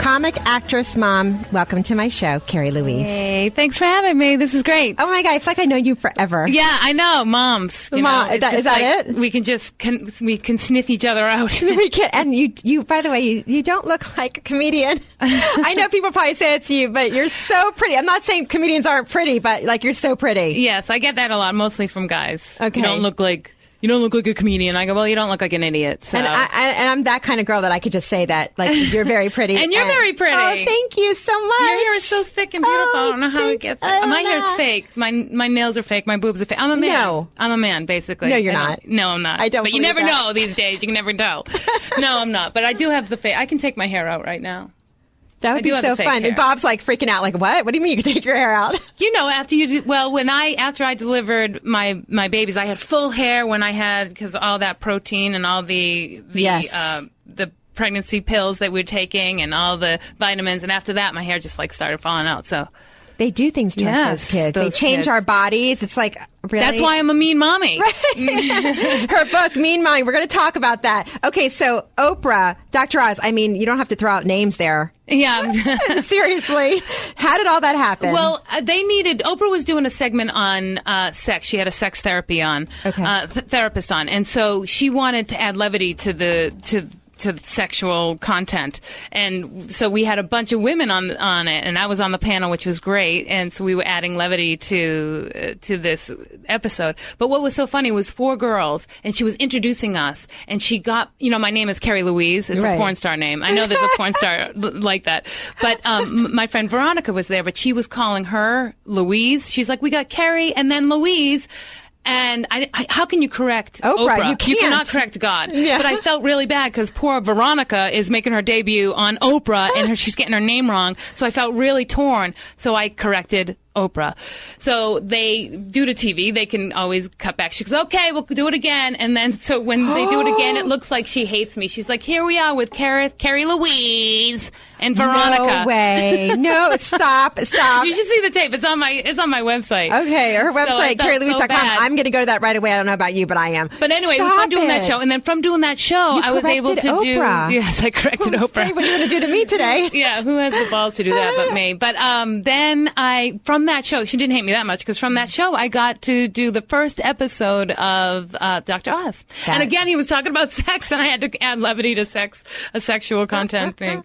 comic, actress, mom. Welcome to my show, Kerri Louise. Hey, thanks for having me. This is great. Oh my God, I feel like I know you forever. Yeah, I know. Moms. Is that it? We can sniff each other out. We can, and you. By the way, you don't look like a comedian. I know people probably say it to you, but you're so pretty. I'm not saying comedians aren't pretty, but like you're so pretty. Yes, I get that a lot, mostly from guys. Okay. You don't look like a comedian. I go, well, you don't look like an idiot. So. And I'm that kind of girl that I could just say that, like, you're very pretty. And you're very pretty. Oh, thank you so much. Your hair is so thick and beautiful. I don't know how it gets that. My hair's fake. My nails are fake. My boobs are fake. I'm a man. No. I'm a man, basically. No, you're not. No, I'm not. I don't But you never know these days. You can never tell. No, I'm not. But I do have the fake. I can take my hair out right now. That would be so fun. Hair. And Bob's like freaking out, like, what? What do you mean you can take your hair out? You know, after I delivered my babies, I had full hair because all that protein and all the pregnancy pills that we were taking and all the vitamins. And after that, my hair just like started falling out. So they do things to us, those kids. They change our bodies. It's like, really? That's why I'm a mean mommy. Right. Her book, Mean Mommy. We're going to talk about that. Okay, so Oprah, Dr. Oz, I mean, you don't have to throw out names there. Yeah. Seriously. How did all that happen? Well, Oprah was doing a segment on sex. She had a sex therapy on, therapist on. And so she wanted to add levity to the sexual content. And so we had a bunch of women on it, and I was on the panel, which was great. And so we were adding levity to this episode. But what was so funny was 4 girls, and she was introducing us, and she got, my name is Kerri Louise. It's a porn star name. I know there's a porn star like that. But my friend Veronica was there, but she was calling her Louise. She's like, we got Kerri and then Louise. And how can you correct Oprah? You can't. You cannot correct God. Yeah. But I felt really bad because poor Veronica is making her debut on Oprah and she's getting her name wrong. So I felt really torn. So I corrected Oprah. So due to TV, they can always cut back. She goes, okay, we'll do it again. And then, so when they do it again, it looks like she hates me. She's like, here we are with Kerri Louise and Veronica. No way. No, stop. You should see the tape. It's on my website. Okay, her website, KerriLouise.com. So I'm going to go to that right away. I don't know about you, but I am. But anyway, it was fun doing that show. And then from doing that show, I was able to Oprah. Yes, I corrected Oprah. What are you going to do to me today? Yeah, who has the balls to do that but me? But then from that show, she didn't hate me that much because from that show, I got to do the first episode of Dr. Oz. And again, he was talking about sex, and I had to add levity to sex, a sexual content thing.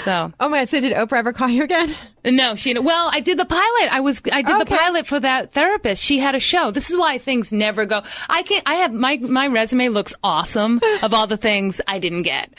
So. Oh my God! So did Oprah ever call you again? No, I did the pilot. I did the pilot for that therapist. She had a show. This is why things never go. My resume looks awesome of all the things I didn't get.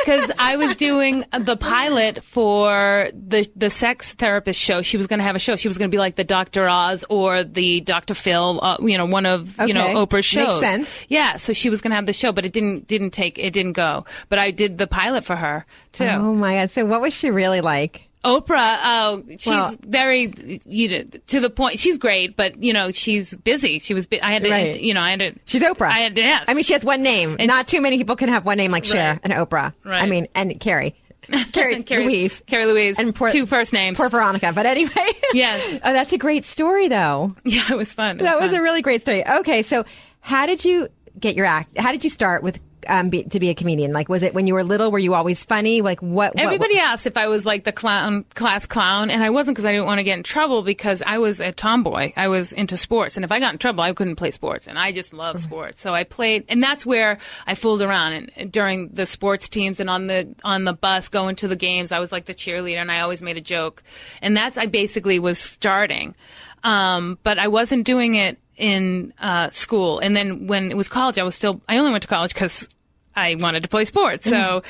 Because I was doing the pilot for the sex therapist show. She was going to have a show. She was going to be like the Dr. Oz or the Dr. Phil, one of, Oprah's shows. Makes sense. Yeah. So she was going to have the show, but it didn't go. But I did the pilot for her too. Oh my God. So what was she really like? Oprah, she's very, to the point. She's great, but she's busy. She was. I had to. She's Oprah. Yes. I mean, she has one name. And not too many people can have one name like Cher and Oprah. Right. I mean, and Kerri. Kerri Louise. Kerri Louise. And 2 first names. Poor Veronica. But anyway. Yes. Oh, that's a great story, though. Yeah, it was fun. That was a really great story. Okay, so how did you get your act? How did you start with to be a comedian? Like, was it when you were little? Were you always funny? Like, what? Everybody asked if I was like the class clown, and I wasn't because I didn't want to get in trouble because I was a tomboy. I was into sports, and if I got in trouble, I couldn't play sports, and I just love sports. So I played, and that's where I fooled around. And during the sports teams and on the bus going to the games, I was like the cheerleader, and I always made a joke, and I basically was starting. But I wasn't doing it in school. And then when it was college, I only went to college because I wanted to play sports. So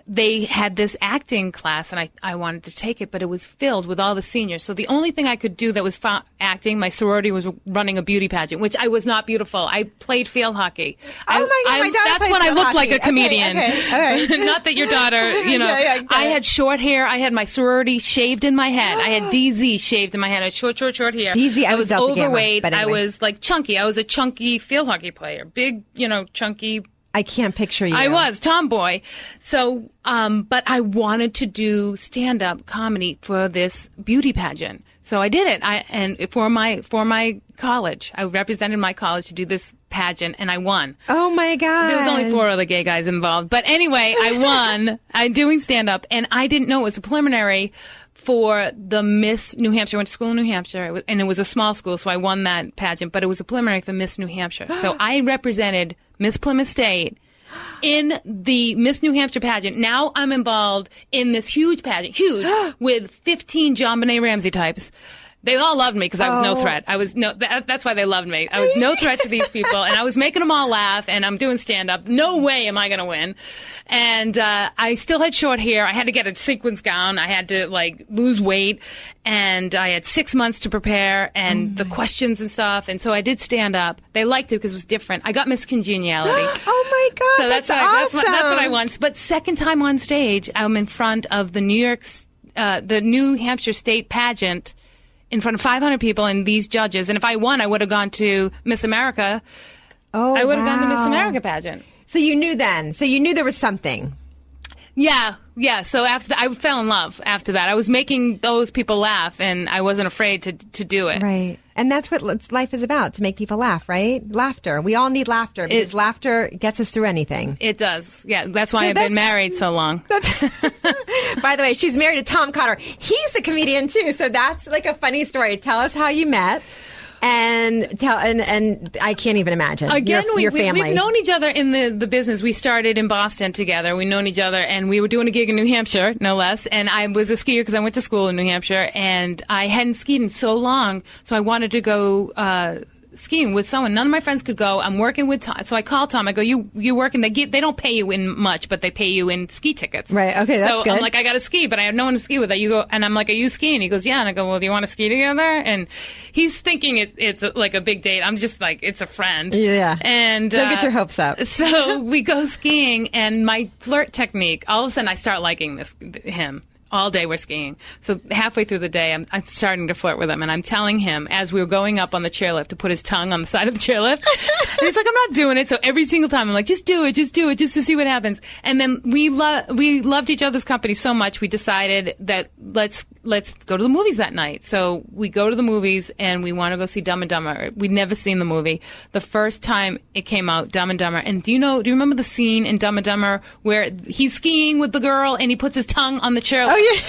they had this acting class, and I wanted to take it, but it was filled with all the seniors. So the only thing I could do that was acting, my sorority was running a beauty pageant, which I was not beautiful. I played field hockey. Oh my God, my daughter that's when I looked like a comedian. Okay. Not that your daughter, I had short hair. I had my sorority shaved in my head. I had DZ shaved in my head. I had short hair. DZ, I was overweight. Anyway. I was like chunky. I was a chunky field hockey player. Big, chunky. I can't picture you. I was tomboy. So, but I wanted to do stand-up comedy for this beauty pageant. So I did it. And for my college, I represented my college to do this pageant, and I won. Oh my God. There was only 4 other gay guys involved. But anyway, I won. I'm doing stand-up, and I didn't know it was a preliminary for the Miss New Hampshire. I went to school in New Hampshire, and it was a small school, so I won that pageant, but it was a preliminary for Miss New Hampshire. So I represented Miss Plymouth State in the Miss New Hampshire pageant. Now I'm involved in this huge pageant, with 15 John Benet Ramsey types. They all loved me because I was no threat. That's why they loved me. I was no threat to these people, and I was making them all laugh, and I'm doing stand-up. No way am I going to win. And I still had short hair. I had to get a sequins gown. I had to, lose weight, and I had 6 months to prepare, and the questions and stuff. And so I did stand up. They liked it because it was different. I got Miss Congeniality. Oh, my God. So that's awesome. That's what I won. But second time on stage, I'm in front of the New Hampshire State pageant, in front of 500 people and these judges. And if I won, I would have gone to Miss America. Oh, I would have gone to Miss America pageant. So you knew then. So you knew there was something. Yeah. So after that, I fell in love after that. I was making those people laugh, and I wasn't afraid to do it. Right. And that's what life is about, to make people laugh, right? Laughter. We all need laughter, because laughter gets us through anything. It does. Yeah, that's why I've been married so long. By the way, she's married to Tom Cotter. He's a comedian, too, so that's like a funny story. Tell us how you met. And I can't even imagine. Again, your family. We've known each other in the business. We started in Boston together. We've known each other, and we were doing a gig in New Hampshire, no less. And I was a skier because I went to school in New Hampshire, and I hadn't skied in so long, so I wanted to go skiing with someone. None of my friends could go. I'm working with Tom. So I called Tom. I go, you working? They don't pay you in much, but they pay you in ski tickets. Right. Okay. That's so good. I'm like, I got to ski, but I have no one to ski with. You go, and I'm like, are you skiing? He goes, yeah. And I go, well, do you want to ski together? And he's thinking it's like a big date. I'm just like, it's a friend. Yeah. And don't get your hopes up. So we go skiing, and my flirt technique, all of a sudden I start liking him. All day we're skiing. So halfway through the day, I'm starting to flirt with him, and I'm telling him as we were going up on the chairlift to put his tongue on the side of the chairlift. And he's like, I'm not doing it. So every single time I'm like, just do it, just to see what happens. And then we loved each other's company so much, we decided that let's go to the movies that night. So we go to the movies, and we want to go see Dumb and Dumber. We'd never seen the movie. The first time it came out, Dumb and Dumber. And do you remember the scene in Dumb and Dumber where he's skiing with the girl and he puts his tongue on the chairlift? Oh, yeah.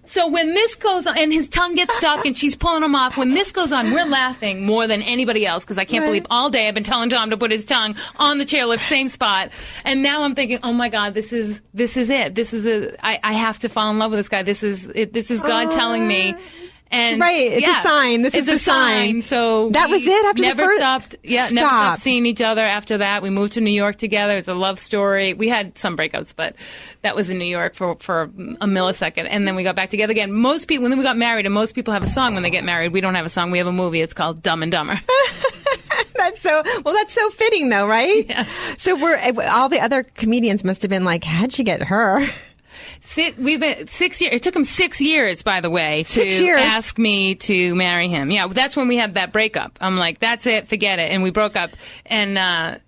So when this goes on, and his tongue gets stuck, and she's pulling him off, when this goes on, we're laughing more than anybody else, because I can't believe all day I've been telling Tom to put his tongue on the chairlift, same spot. And now I'm thinking, oh my God, this is it. I have to fall in love with this guy. This is God telling me. And right, it's a sign. This is a sign. So that was it. After never the first stopped. Yeah, never stopped seeing each other after that. We moved to New York together. It's a love story. We had some breakups, but that was in New York for a millisecond, and then we got back together again. Most people, when we got married, and most people have a song when they get married. We don't have a song. We have a movie. It's called Dumb and Dumber. That's so fitting, though, right? Yeah. So all the other comedians must have been like, how'd you get her? We've been 6 years. It took him 6 years, by the way, to ask me to marry him. Yeah, that's when we had that breakup. I'm like, that's it, forget it, and we broke up. And but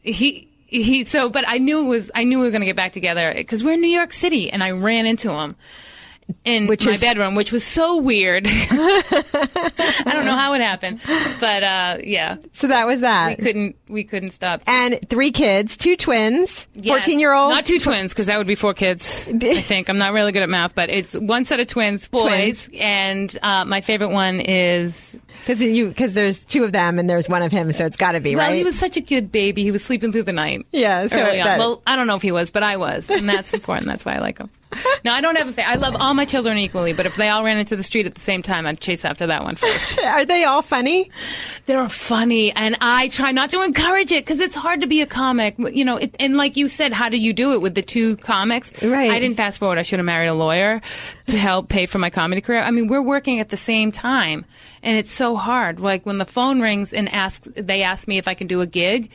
I knew we were going to get back together because we're in New York City, and I ran into him in my bedroom, which was so weird. I don't know how it happened, but yeah. So that was that. We couldn't stop. And 3 kids, 2 twins, yes. 14-year-olds. Not 2 twins, because that would be 4 kids. I think I'm not really good at math, but it's one set of twins, boys, and my favorite one is. Because there's 2 of them and there's one of him, so it's got to be, right? Well, he was such a good baby. He was sleeping through the night. Yeah. So well, I don't know if he was, but I was, and that's important. That's why I like him. No, I don't have I love all my children equally, but if they all ran into the street at the same time, I'd chase after that one first. Are they all funny? They're funny, and I try not to encourage it because it's hard to be a comic. And like you said, how do you do it with the 2 comics? Right. I didn't fast forward. I should have married a lawyer to help pay for my comedy career. I mean, we're working at the same time, and it's so hard. Like when the phone rings and they ask me if I can do a gig,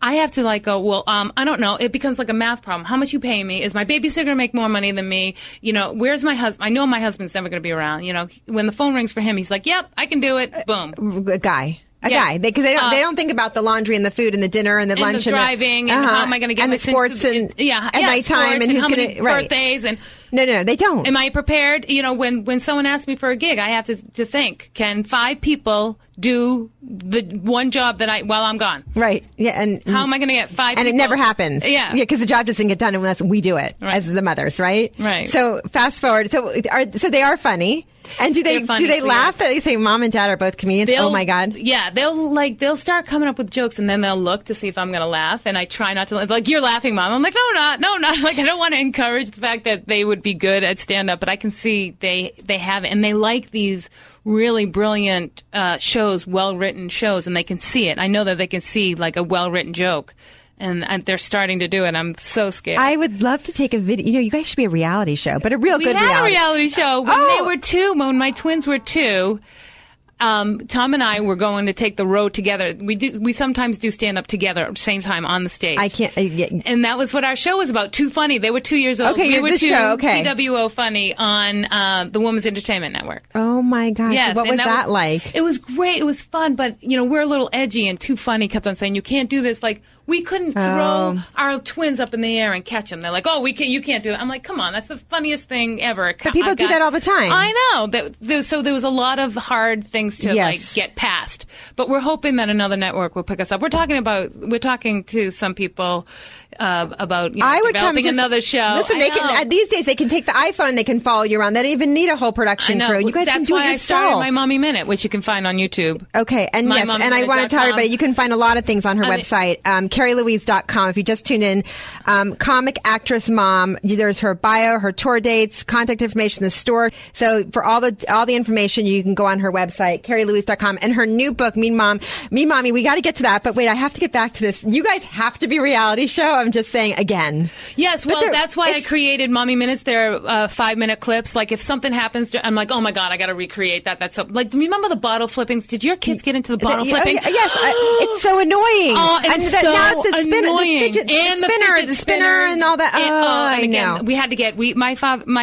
I have to go, well, I don't know. It becomes like a math problem. How much you pay me? Is my babysitter going to make more money than me? Where's my husband? I know my husband's never going to be around. When the phone rings for him, he's like, yep, I can do it. Boom. A guy. Because they don't think about the laundry and the food and the dinner and the lunch and the driving and how am I going to get and my the sports at nighttime and who's going to birthdays and No, they don't. Am I prepared? You know, when someone asks me for a gig, I have to think, can 5 people do the one job while I'm gone? Right. Yeah. And how am I going to get 5 people? And it never happens. Yeah. Because the job doesn't get done unless we do it as the mothers, right? Right. So fast forward. So they are funny. And do they laugh that they say mom and dad are both comedians? Oh my God. Yeah, they'll start coming up with jokes, and then they'll look to see if I'm going to laugh, and I try not to. It's like, you're laughing, Mom. I'm like, no, not. Like, I don't want to encourage the fact that they would be good at stand up, but I can see they have it, and they like these really brilliant shows, well written shows, and they can see it. I know that they can see like a well written joke. And they're starting to do it. I'm so scared. I would love to take a video. You know, you guys should be a reality show, but a real good reality. We had a reality show when they were 2. When my twins were 2, Tom and I were going to take the road together. We sometimes do stand up together at the same time on the stage. I can't. And that was what our show was about. Too Funny. They were 2 years old. Okay, we were the show. Okay. TWO Funny on the Women's Entertainment Network. Oh my gosh! Yes, what was that like? It was great. It was fun, but you know, we're a little edgy, and Too Funny kept on saying, "You can't do this." Like, we couldn't throw our twins up in the air and catch them. They're like, "Oh, you can't do that." I'm like, "Come on, that's the funniest thing ever." But people do that all the time. I know. So there was a lot of hard things to like get past. But we're hoping that another network will pick us up. We're talking to some people about developing another show. Listen, these days they can take the iPhone and they can follow you around. They don't even need a whole production crew. You guys can do it yourself. That's why I started My Mommy Minute, which you can find on YouTube. Okay, and yes, and I want to tell everybody you can find a lot of things on her website, KerriLouise.com. If you just tune in, comic actress mom. There's her bio, her tour dates, contact information, the store. So for all the information, you can go on her website, KerriLouise.com, and her new book, Mean Mommy. We got to get to that, but wait, I have to get back to this. You guys have to be a reality show. I'm just saying again. Yes, well, that's why I created Mommy Minutes. They're 5-minute clips. Like, if something happens, I'm like, oh my God, I got to recreate that. That's so. Like, remember the bottle flippings? Did your kids get into the bottle flipping? Yes, it's so annoying. Oh, it's so now it's the annoying. The spinner, and all that. And again, I know. we had to get. My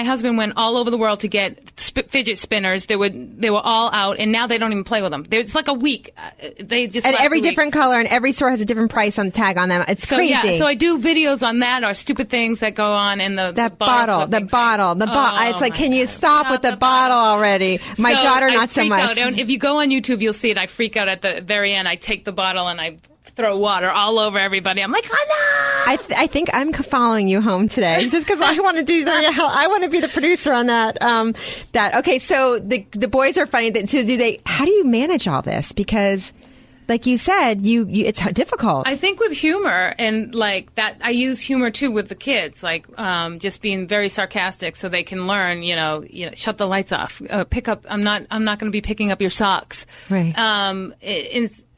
husband went all over the world to get fidget spinners. They were all out, and now they don't even play with them. It's like a week. They just and every different color, and every store has a different price on the tag on them. It's crazy. Yeah, so I do videos on that, or stupid things that go on in the bottle. It's like, can you stop with the bottle already? My daughter, not so much. If you go on YouTube, you'll see it. I freak out at the very end. I take the bottle and I throw water all over everybody. I'm like, oh no! I think I'm following you home today just because I want to do that. I want to be the producer on that. Okay, so the boys are funny. How do you manage all this? Because, like you said, it's difficult. I think with humor and like that, I use humor too with the kids, like just being very sarcastic so they can learn. You know, shut the lights off. Pick up. I'm not going to be picking up your socks. Right.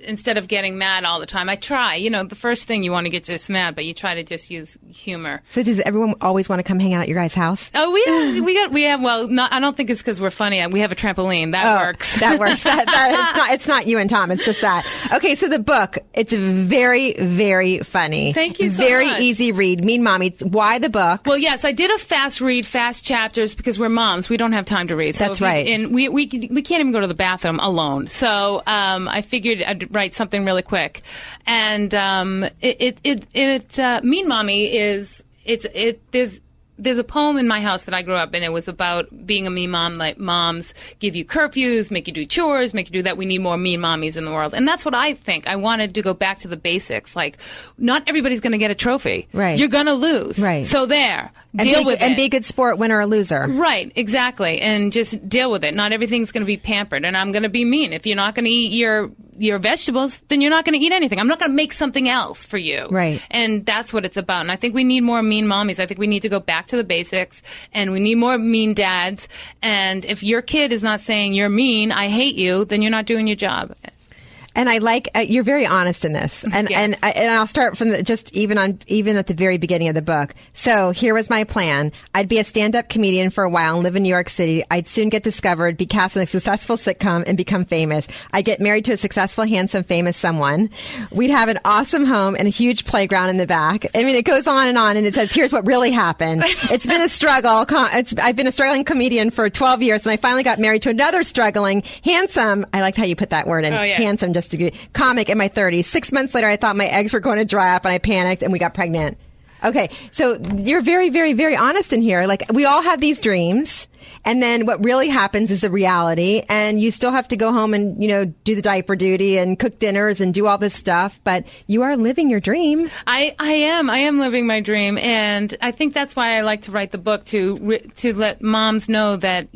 Instead of getting mad all the time. I try. The first thing you want to get just mad, but you try to just use humor. So does everyone always want to come hang out at your guys' house? Oh, we have. Well, I don't think it's because we're funny. We have a trampoline. That works. That works. It's not you and Tom. It's just that. Okay, so the book, it's very, very funny. Thank you so very much. easy read. Mean Mommy. Why the book? Well, yes, I did a fast read, fast chapters, because we're moms. We don't have time to read. So that's right. And we can't even go to the bathroom alone. So I figured I'd write something really quick. And Mean Mommy is there's a poem in my house that I grew up in. It was about being a mean mom. Like, moms give you curfews, make you do chores, make you do that. We need more mean mommies in the world. And that's what I think. I wanted to go back to the basics. Like, not everybody's going to get a trophy. Right. You're going to lose. Right. So there. Deal with it. And be a good sport, winner or loser. Right, exactly. And just deal with it. Not everything's going to be pampered. And I'm going to be mean. If you're not going to eat your vegetables, then you're not going to eat anything. I'm not going to make something else for you. Right. And that's what it's about. And I think we need more mean mommies. I think we need to go back to the basics, and we need more mean dads. And if your kid is not saying you're mean, I hate you, then you're not doing your job. And I like you're very honest in this, and yes. and I'll start from even at the very beginning of the book. So here was my plan: I'd be a stand-up comedian for a while and live in New York City. I'd soon get discovered, be cast in a successful sitcom, and become famous. I'd get married to a successful, handsome, famous someone. We'd have an awesome home and a huge playground in the back. I mean, it goes on, and it says, "Here's what really happened." It's been a struggle. I've been a struggling comedian for 12 years, and I finally got married to another struggling, handsome. I liked how you put that word in. Handsome. Just to be comic in my 30s. 6 months later, I thought my eggs were going to dry up, and I panicked, and we got pregnant. Okay, so you're very, very, very honest in here. Like, we all have these dreams. And then what really happens is the reality, and you still have to go home and, do the diaper duty and cook dinners and do all this stuff, but you are living your dream. I am living my dream, and I think that's why I like to write the book, to let moms know that